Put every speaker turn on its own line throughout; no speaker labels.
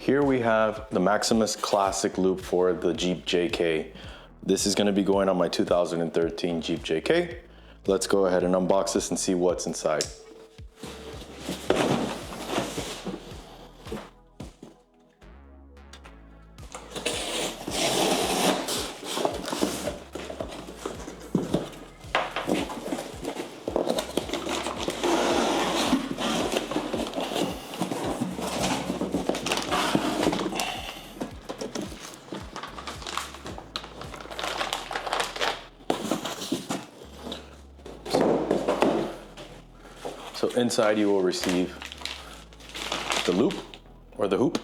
Here we have the Maximus Classic Loop for the Jeep JK. This is going to be going on my 2013 Jeep JK. Let's go ahead and unbox this and see what's inside. So inside you will receive the loop or the hoop,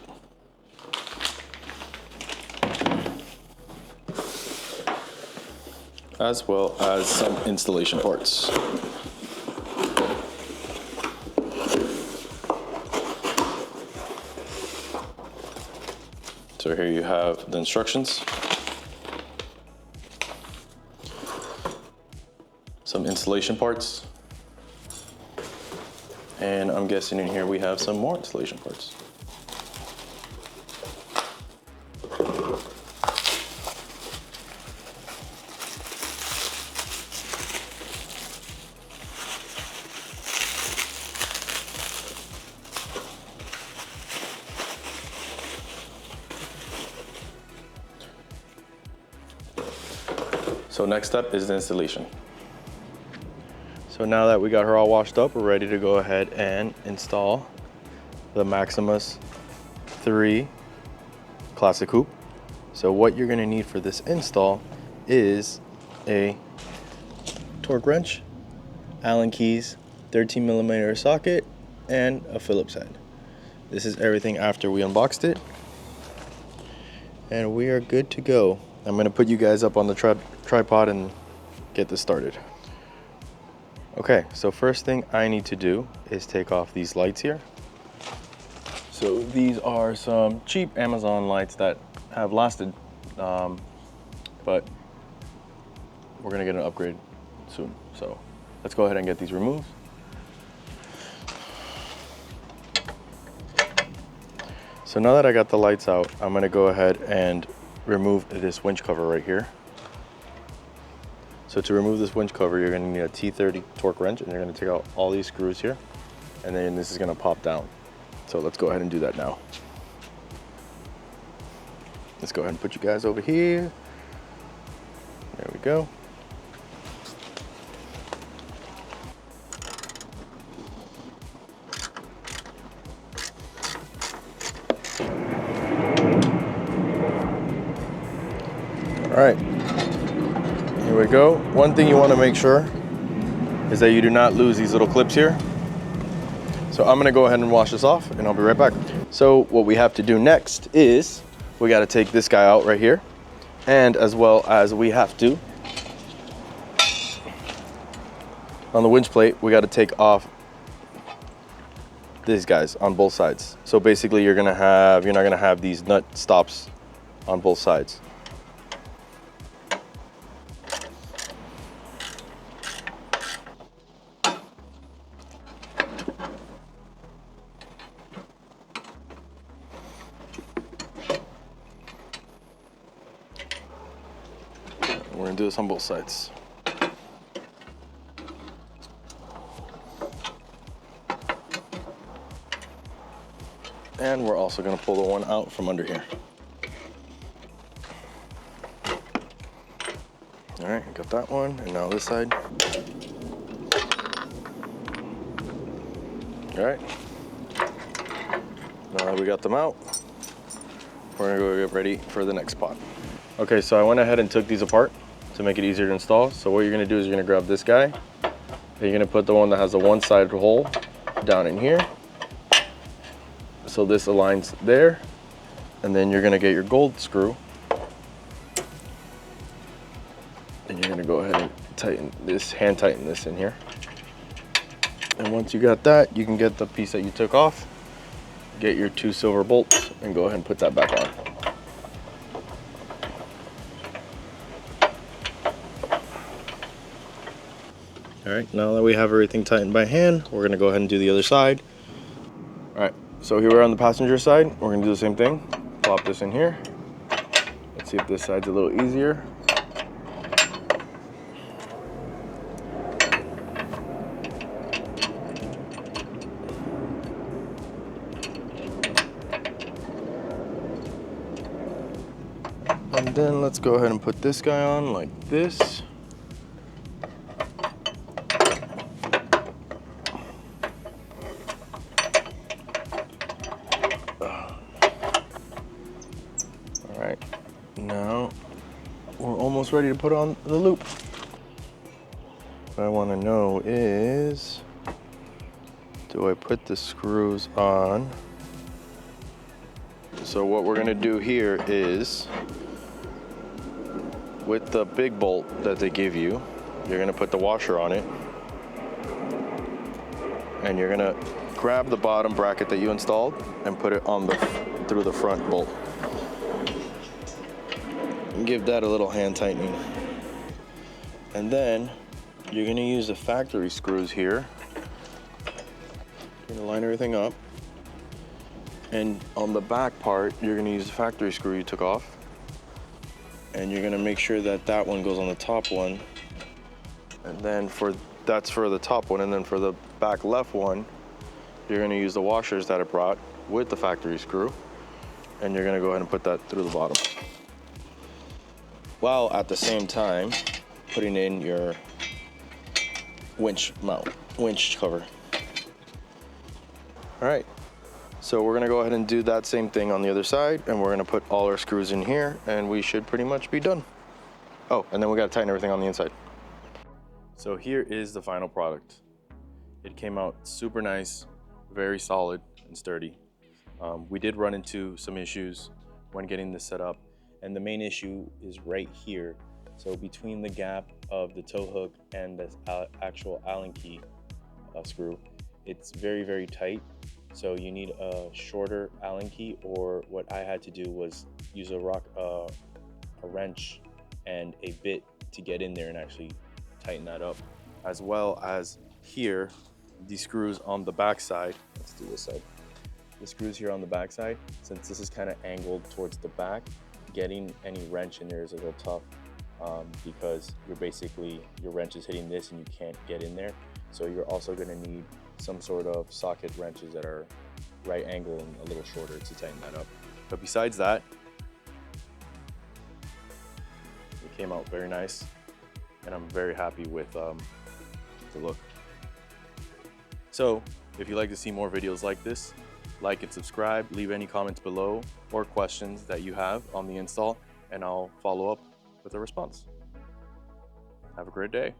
as well as some installation parts. So here you have the instructions, some installation parts, and I'm guessing in here we have some more installation parts. So next step is the installation. So now that we got her all washed up, we're ready to go ahead and install the Maximus-3 Classic Hoop. So what you're gonna need for this install is a torque wrench, Allen keys, 13mm socket, and a Phillips head. This is everything after we unboxed it. And we are good to go. I'm gonna put you guys up on the tripod and get this started. Okay, so first thing I need to do is take off these lights here. So these are some cheap Amazon lights that have lasted, but we're gonna get an upgrade soon. So let's go ahead and get these removed. So now that I got the lights out, I'm gonna go ahead and remove this winch cover right here. So to remove this winch cover, you're gonna need a T30 torque wrench, and you're gonna take out all these screws here, and then this is gonna pop down. So let's go ahead and do that now. Let's go ahead and put you guys over here. There we go. All right. Here we go. One thing you want to make sure is that you do not lose these little clips here. So I'm going to go ahead and wash this off, and I'll be right back. So what we have to do next is we got to take this guy out right here, and as well as we have to, on the winch plate, we got to take off these guys on both sides. So basically you're not going to have these nut stops on both sides. We're gonna do this on both sides. And we're also gonna pull the one out from under here. All right, got that one, and now this side. All right, now that we got them out, we're gonna go get ready for the next spot. Okay, so I went ahead and took these apart to make it easier to install. So what you're gonna do is you're gonna grab this guy, and you're gonna put the one that has the one-sided hole down in here. So this aligns there, and then you're gonna get your gold screw, and you're gonna go ahead and tighten this, hand tighten this in here. And once you got that, you can get the piece that you took off, get your 2 silver bolts, and go ahead and put that back on. All right, now that we have everything tightened by hand, we're gonna go ahead and do the other side. All right, So here we're on the passenger side. We're gonna do the same thing. Plop this in here. Let's see if this side's a little easier. And then let's go ahead and put this guy on like this. All right, now we're almost ready to put on the loop. What I want to know is, do I put the screws on? So what we're gonna do here is, with the big bolt that they give you, you're gonna put the washer on it, and you're gonna grab the bottom bracket that you installed and put it on through the front bolt. And give that a little hand tightening. And then you're gonna use the factory screws here. You're gonna line everything up. And on the back part, you're gonna use the factory screw you took off. And you're gonna make sure that that one goes on the top one. And then that's for the top one. And then for the back left one, you're gonna use the washers that I brought with the factory screw. And you're gonna go ahead and put that through the bottom, while at the same time putting in your winch cover. All right, so we're gonna go ahead and do that same thing on the other side, and we're gonna put all our screws in here, and we should pretty much be done. Oh, and then we gotta tighten everything on the inside. So here is the final product. It came out super nice, very solid and sturdy. We did run into some issues when getting this set up, and the main issue is right here. So between the gap of the tow hook and the actual Allen key screw, it's very, very tight. So you need a shorter Allen key, or what I had to do was use a wrench and a bit to get in there and actually tighten that up. As well as here, these screws on the back side. Let's do this side. The screws here on the back side, since this is kind of angled towards the back, getting any wrench in there is a little tough, because your wrench is hitting this and you can't get in there. So you're also going to need some sort of socket wrenches that are right angle and a little shorter to tighten that up. But besides that, it came out very nice, and I'm very happy with the look. So if you'd like to see more videos like this, like and subscribe, leave any comments below or questions that you have on the install, and I'll follow up with a response. Have a great day.